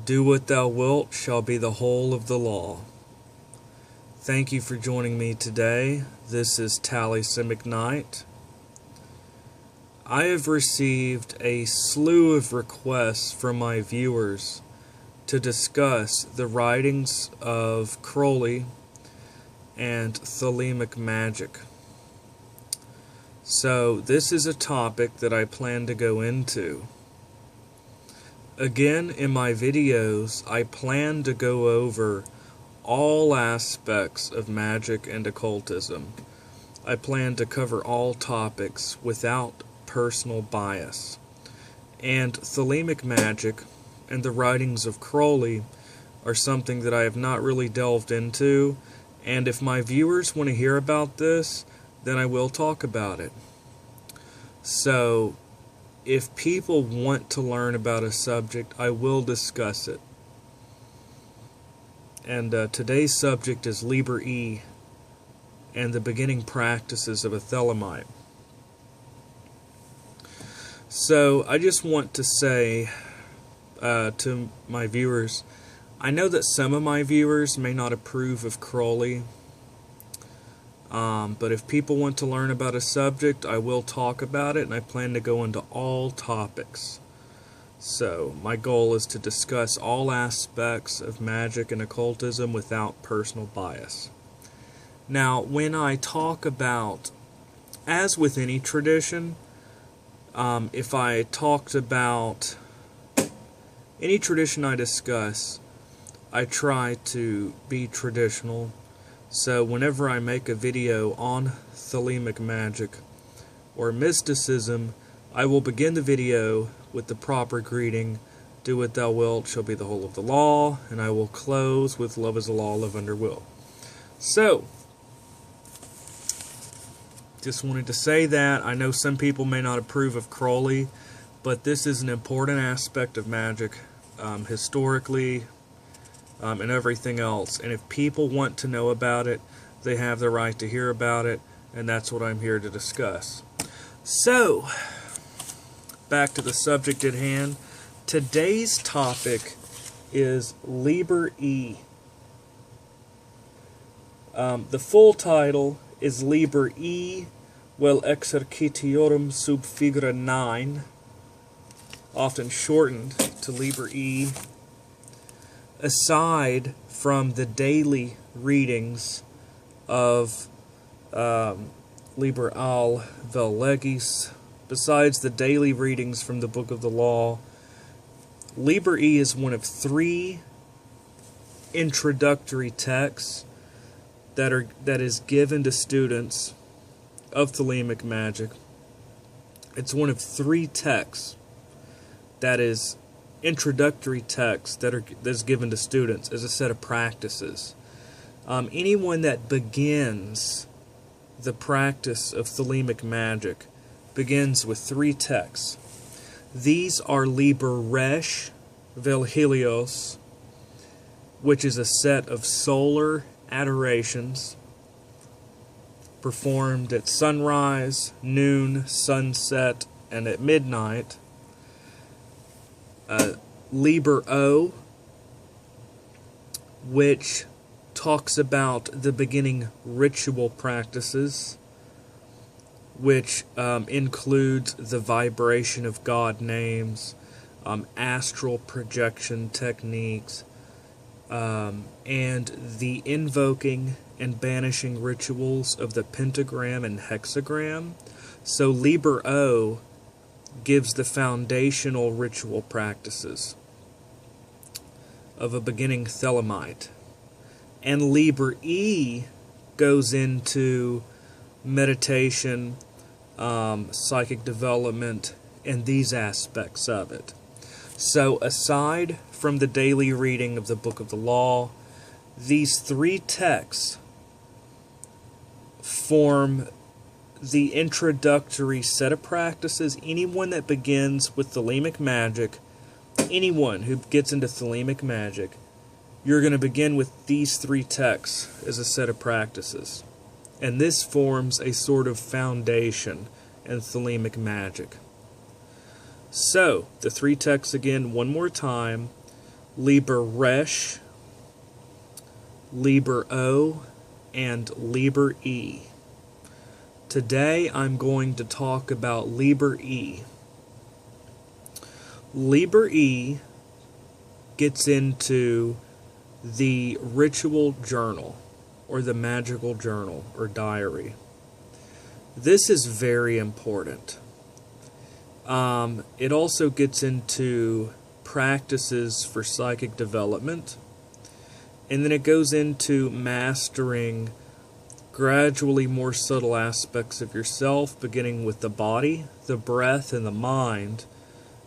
Do what thou wilt shall be the whole of the law. Thank you for joining me today. This is Taliesin McKnight. I have received a slew of requests from my viewers to discuss the writings of Crowley and Thelemic magic. So this is a topic that I plan to go into. Again, in my videos, I plan to go over all aspects of magic and occultism. I plan to cover all topics without personal bias. And Thelemic magic and the writings of Crowley are something that I have not really delved into, and if my viewers want to hear about this, then I will talk about it. So, if people want to learn about a subject, I will discuss it. And today's subject is Liber and the beginning practices of a Thelemite. So, I just want to say to my viewers, I know that some of my viewers may not approve of Crowley, but if people want to learn about a subject, I will talk about it, and I plan to go into all topics. So, my goal is to discuss all aspects of magic and occultism without personal bias. Now, when I talk about, as with any tradition, if I talked about any tradition I discuss, I try to be traditional. So whenever I make a video on Thelemic magic or mysticism, I will begin the video with the proper greeting, do what thou wilt shall be the whole of the law, and I will close with love is the law, live under will. So, just wanted to say that. I know some people may not approve of Crowley, but this is an important aspect of magic, historically, and everything else. And if people want to know about it, they have the right to hear about it, and that's what I'm here to discuss. So, back to the subject at hand. Today's topic is Liber. The full title is Liber vel Exercitiorvm sub Figvra 9, often shortened to Liber. Aside from the daily readings of Liber al vel Legis, besides the daily readings from the Book of the Law, Liber is one of 3 introductory texts that is given to students of Thelemic magic. It's one of 3 texts that is introductory text that is given to students as a set of practices. Anyone that begins the practice of Thelemic magic begins with 3 texts. These are Liber Resh vel Helios, which is a set of solar adorations performed at sunrise, noon, sunset, and at midnight. Liber O, which talks about the beginning ritual practices, which includes the vibration of God names, astral projection techniques, and the invoking and banishing rituals of the pentagram and hexagram. So Liber O gives the foundational ritual practices of a beginning Thelemite. And Liber goes into meditation, psychic development, and these aspects of it. So aside from the daily reading of the Book of the Law, these 3 texts form the introductory set of practices. Anyone that begins with Thelemic magic, anyone who gets into Thelemic magic, you're going to begin with these 3 texts as a set of practices. And this forms a sort of foundation in Thelemic magic. So, the 3 texts again one more time. Liber Resh, Liber O, and Liber E. Today I'm going to talk about Liber E. Liber E gets into the ritual journal, or the magical journal, or diary. This is very important. It also gets into practices for psychic development, and then it goes into mastering gradually more subtle aspects of yourself, beginning with the body, the breath, and the mind,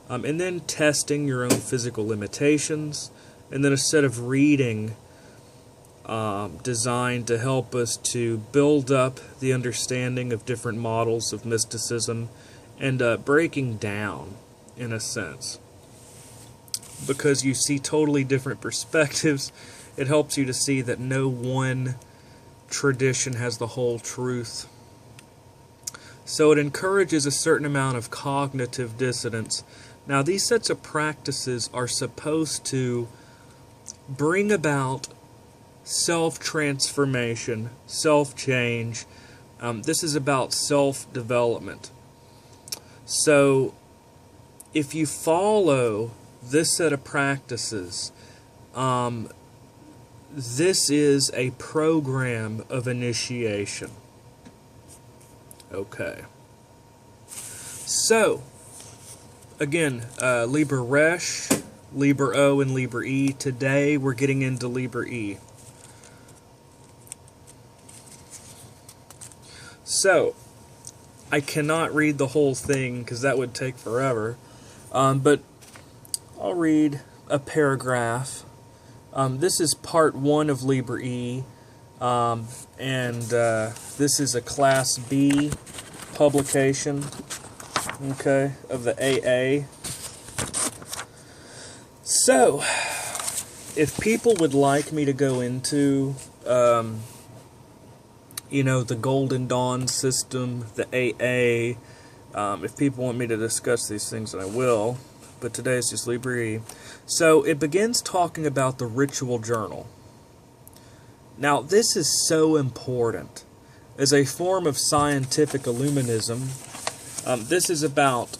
and then testing your own physical limitations, and then a set of reading designed to help us to build up the understanding of different models of mysticism and breaking down, in a sense. Because you see totally different perspectives, it helps you to see that no one tradition has the whole truth. So it encourages a certain amount of cognitive dissonance. Now, these sets of practices are supposed to bring about self-transformation, self-change. This is about self-development. So, if you follow this set of practices, this is a program of initiation. Okay. So, again, Liber Resh, Liber O, and Liber E. Today we're getting into Liber E. So, I cannot read the whole thing because that would take forever, but I'll read a paragraph. This is part 1 of Liber E, and this is a Class B publication, okay, of the AA. So, if people would like me to go into the Golden Dawn system, the AA, if people want me to discuss these things, then I will, but today is just Liber E. So, it begins talking about the ritual journal. Now, this is so important. As a form of scientific illuminism, this is about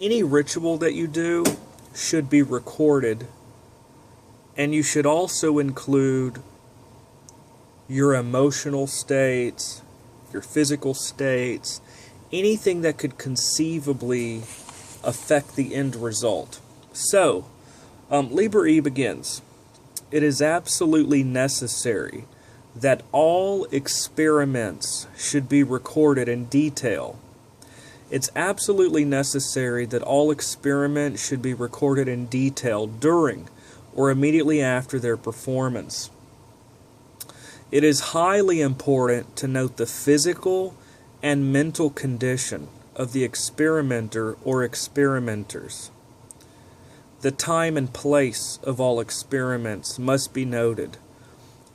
any ritual that you do should be recorded, and you should also include your emotional states, your physical states, anything that could conceivably affect the end result. So, Liber E begins. It is absolutely necessary that all experiments should be recorded in detail. It's absolutely necessary that all experiments should be recorded in detail during or immediately after their performance. It is highly important to note the physical and mental condition of the experimenter or experimenters. The time and place of all experiments must be noted.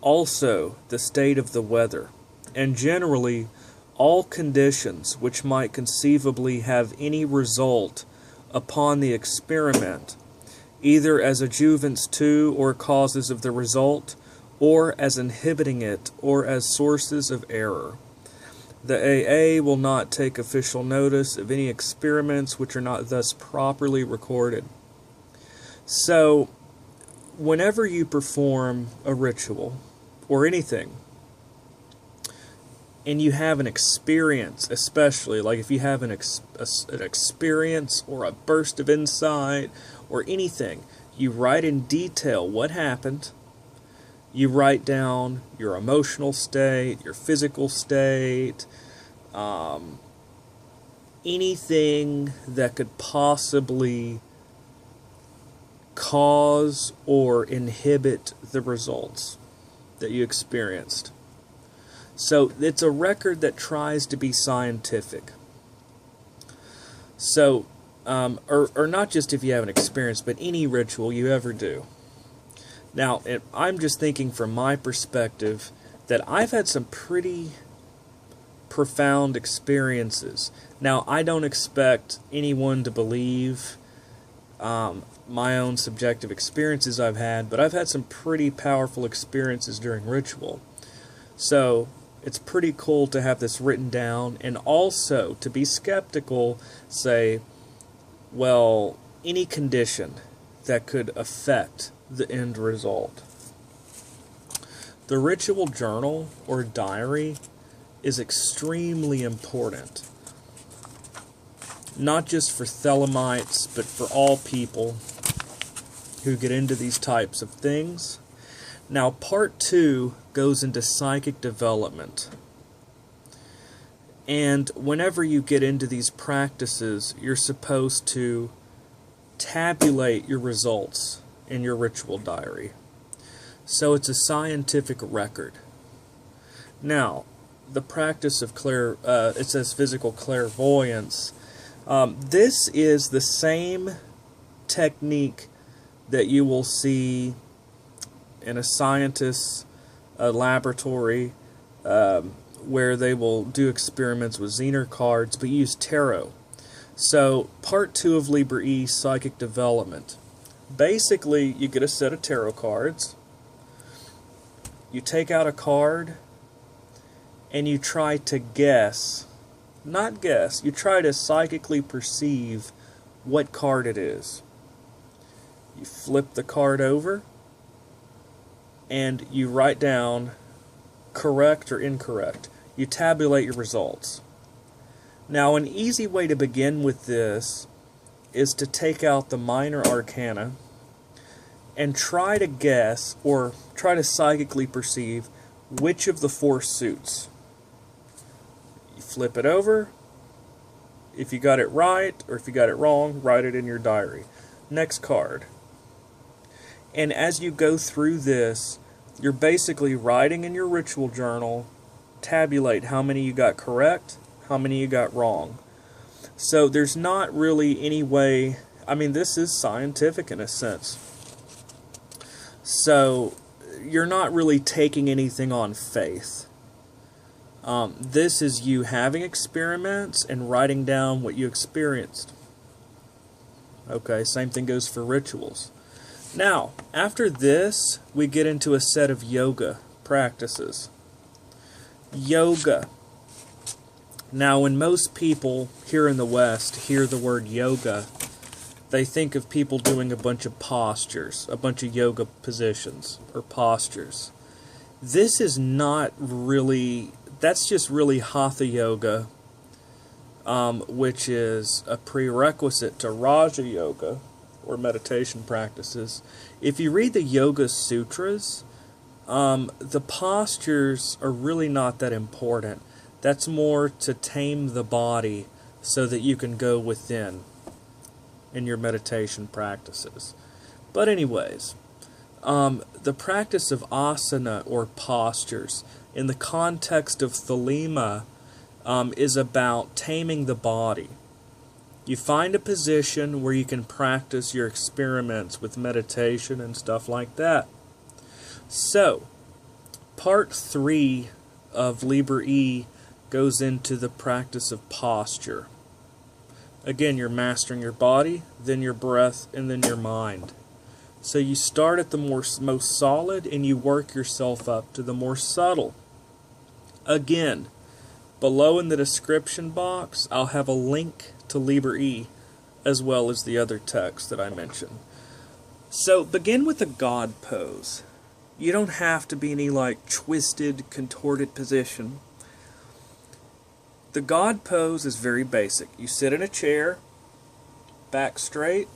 Also, the state of the weather, and generally all conditions which might conceivably have any result upon the experiment, either as adjuvants to or causes of the result, or as inhibiting it, or as sources of error. The AA will not take official notice of any experiments which are not thus properly recorded. So, whenever you perform a ritual, or anything, and you have an experience, especially, like if you have an experience, or a burst of insight, or anything, you write in detail what happened. You write down your emotional state, your physical state, anything that could possibly cause or inhibit the results that you experienced. So it's a record that tries to be scientific. So, or not just if you have an experience, but any ritual you ever do. Now, I'm just thinking from my perspective that I've had some pretty profound experiences. Now, I don't expect anyone to believe my own subjective experiences I've had, but I've had some pretty powerful experiences during ritual. So it's pretty cool to have this written down, and also to be skeptical, say, well, any condition that could affect the end result. The ritual journal or diary is extremely important, not just for Thelemites, but for all people who get into these types of things. Now, part 2 goes into psychic development. And whenever you get into these practices, you're supposed to tabulate your results in your ritual diary. So it's a scientific record. Now, the practice of it says physical clairvoyance. This is the same technique that you will see in a scientist's laboratory, where they will do experiments with Zener cards, but use tarot. So, part 2 of Liber E, psychic development. Basically, you get a set of tarot cards, you take out a card, and you try to guess, not guess, you try to psychically perceive what card it is. You flip the card over, and you write down correct or incorrect. You tabulate your results. Now, an easy way to begin with this is to take out the minor arcana and try to guess, or try to psychically perceive, which of the 4 suits. You flip it over. If you got it right, or if you got it wrong, write it in your diary. Next card. And as you go through this, you're basically writing in your ritual journal, tabulate how many you got correct, how many you got wrong. So there's not really any way, I mean, this is scientific in a sense. So you're not really taking anything on faith. This is you having experiments and writing down what you experienced. Okay, same thing goes for rituals. Now, after this, we get into a set of yoga practices. Yoga. Now, when most people here in the West hear the word yoga, they think of people doing a bunch of postures, a bunch of yoga positions or postures. This is not really, that's just really Hatha yoga, which is a prerequisite to Raja yoga, or meditation practices. If you read the Yoga Sutras, the postures are really not that important. That's more to tame the body so that you can go within in your meditation practices. But anyways, the practice of asana, or postures, in the context of Thelema, is about taming the body. You find a position where you can practice your experiments with meditation and stuff like that. So, part 3 of Liber E goes into the practice of posture. Again, you're mastering your body, then your breath, and then your mind. So you start at the most solid, and you work yourself up to the more subtle. Again, below in the description box, I'll have a link to Liber E, as well as the other text that I mentioned. So begin with a God pose. You don't have to be any like twisted, contorted position. The God pose is very basic. You sit in a chair, back straight,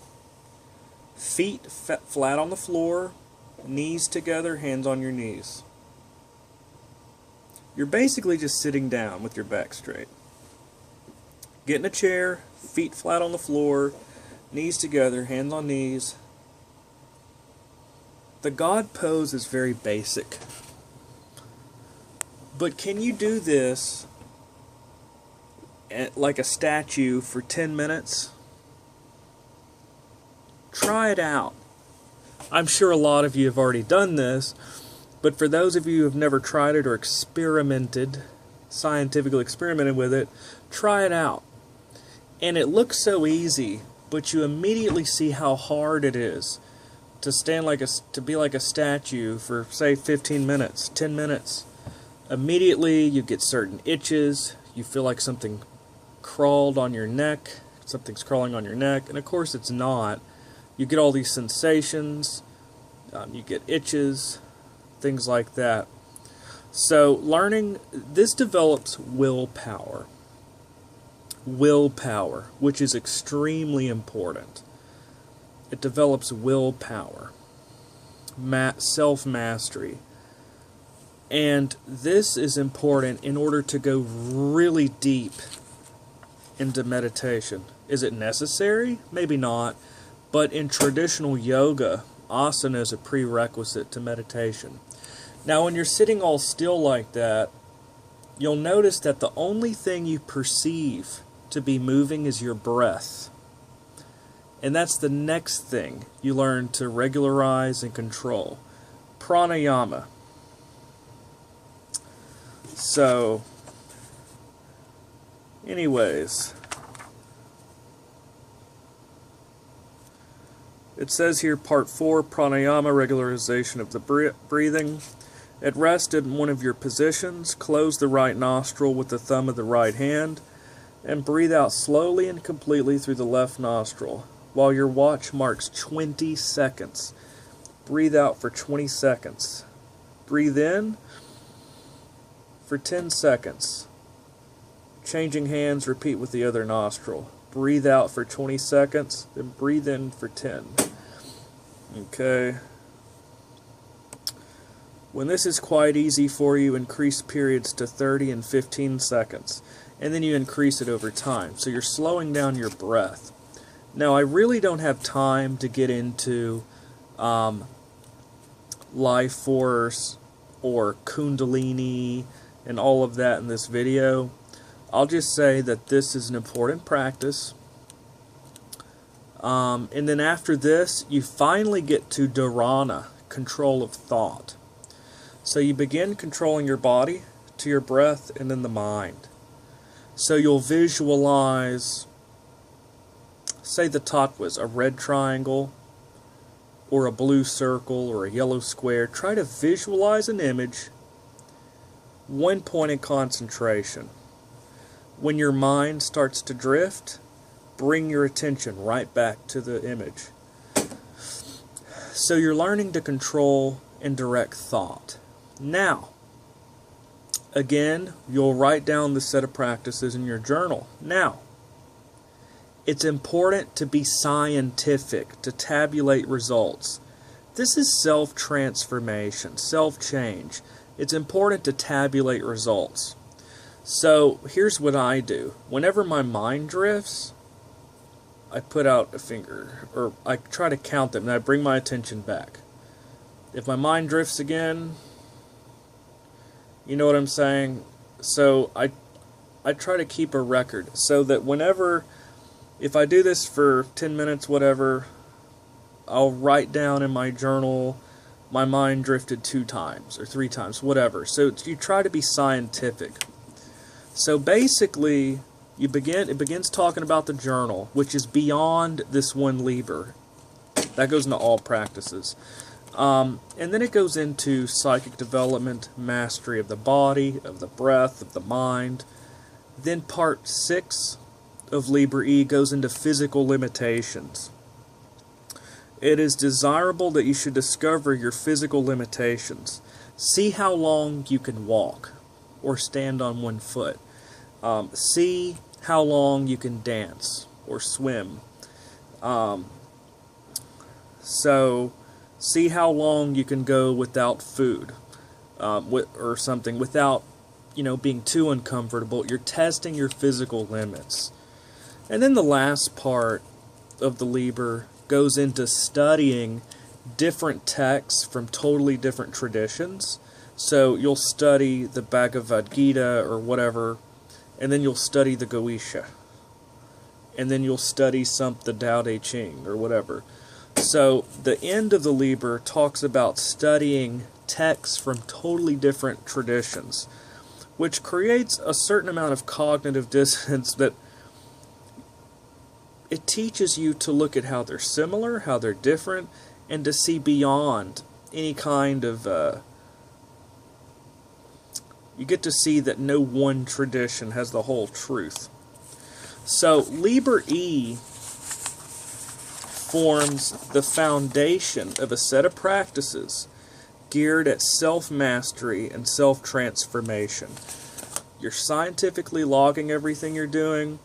feet flat on the floor, knees together, hands on your knees. You're basically just sitting down with your back straight. Get in a chair, feet flat on the floor, knees together, hands on knees. The God pose is very basic. But can you do this like a statue for 10 minutes? Try it out. I'm sure a lot of you have already done this, but for those of you who have never tried it or scientifically experimented with it, try it out. And it looks so easy but you immediately see how hard it is to be like a statue for, say, 15 minutes, 10 minutes. Immediately you get certain itches, you feel like something crawled on your neck, something's crawling on your neck, and of course it's not. You get all these sensations, you get itches, things like that. So learning, this develops willpower. Willpower, which is extremely important. It develops willpower, self-mastery. And this is important in order to go really deep into meditation. Is it necessary? Maybe not. But in traditional yoga, asana is a prerequisite to meditation. Now, when you're sitting all still like that, you'll notice that the only thing you perceive to be moving is your breath. And that's the next thing you learn to regularize and control. Pranayama. So, anyways, it says here, part 4, pranayama, regularization of the breathing. At rest in one of your positions, close the right nostril with the thumb of the right hand, and breathe out slowly and completely through the left nostril, while your watch marks 20 seconds. Breathe out for 20 seconds. Breathe in for 10 seconds. Changing hands, repeat with the other nostril. Breathe out for 20 seconds, then breathe in for 10. Okay. When this is quite easy for you, increase periods to 30 and 15 seconds. And then you increase it over time. So you're slowing down your breath. Now, I really don't have time to get into life force or kundalini and all of that in this video. I'll just say that this is an important practice. And then after this, you finally get to dharana, control of thought. So you begin controlling your body to your breath and then the mind. So you'll visualize, say the tattvas, a red triangle or a blue circle or a yellow square. Try to visualize an image, one point in concentration. When your mind starts to drift, bring your attention right back to the image. So you're learning to control and direct thought. Now, again, you'll write down the set of practices in your journal. Now, it's important to be scientific, to tabulate results. This is self-transformation, self-change. It's important to tabulate results. So, here's what I do. Whenever my mind drifts, I put out a finger, or I try to count them, and I bring my attention back. If my mind drifts again, you know what I'm saying? So I try to keep a record so that whenever, if I do this for 10 minutes, whatever, I'll write down in my journal, my mind drifted 2 times or 3 times, whatever. So you try to be scientific. So basically, it begins talking about the journal, which is beyond this one Liber. That goes into all practices. And then it goes into psychic development, mastery of the body, of the breath, of the mind. Then part 6 of Liber E goes into physical limitations. It is desirable that you should discover your physical limitations. See how long you can walk or stand on one foot. See how long you can dance or swim. So, see how long you can go without food or something, without, being too uncomfortable. You're testing your physical limits. And then the last part of the Liber goes into studying different texts from totally different traditions. So you'll study the Bhagavad Gita or whatever, and then you'll study the Goetia. And then you'll study the Tao Te Ching or whatever. So the end of the Liber talks about studying texts from totally different traditions, which creates a certain amount of cognitive dissonance that it teaches you to look at how they're similar, how they're different, and to see beyond any kind of... you get to see that no one tradition has the whole truth. So, Liber E forms the foundation of a set of practices geared at self-mastery and self-transformation. You're scientifically logging everything you're doing.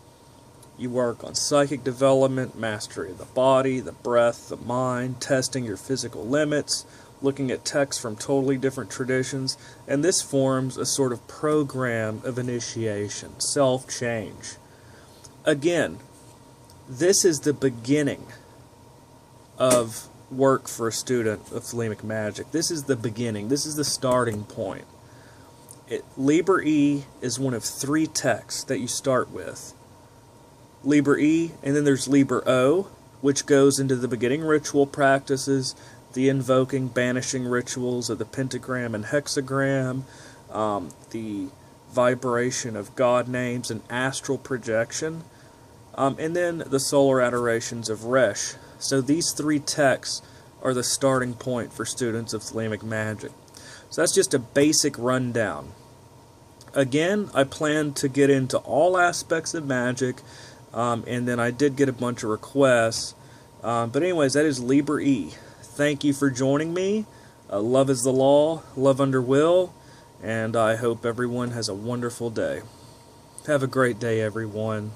You work on psychic development, mastery of the body, the breath, the mind, testing your physical limits, looking at texts from totally different traditions, and this forms a sort of program of initiation, self-change. Again, this is the beginning of work for a student of Thelemic magic. This is the beginning. This is the starting point. Liber E is one of 3 texts that you start with. Liber E, and then there's Liber O, which goes into the beginning ritual practices, the invoking, banishing rituals of the pentagram and hexagram, the vibration of God names and astral projection, and then the solar adorations of Resh. So these 3 texts are the starting point for students of Thelemic magic. So that's just a basic rundown. Again, I plan to get into all aspects of magic, and then I did get a bunch of requests. But anyways, that is Liber E. Thank you for joining me. Love is the law, love under will, and I hope everyone has a wonderful day. Have a great day, everyone.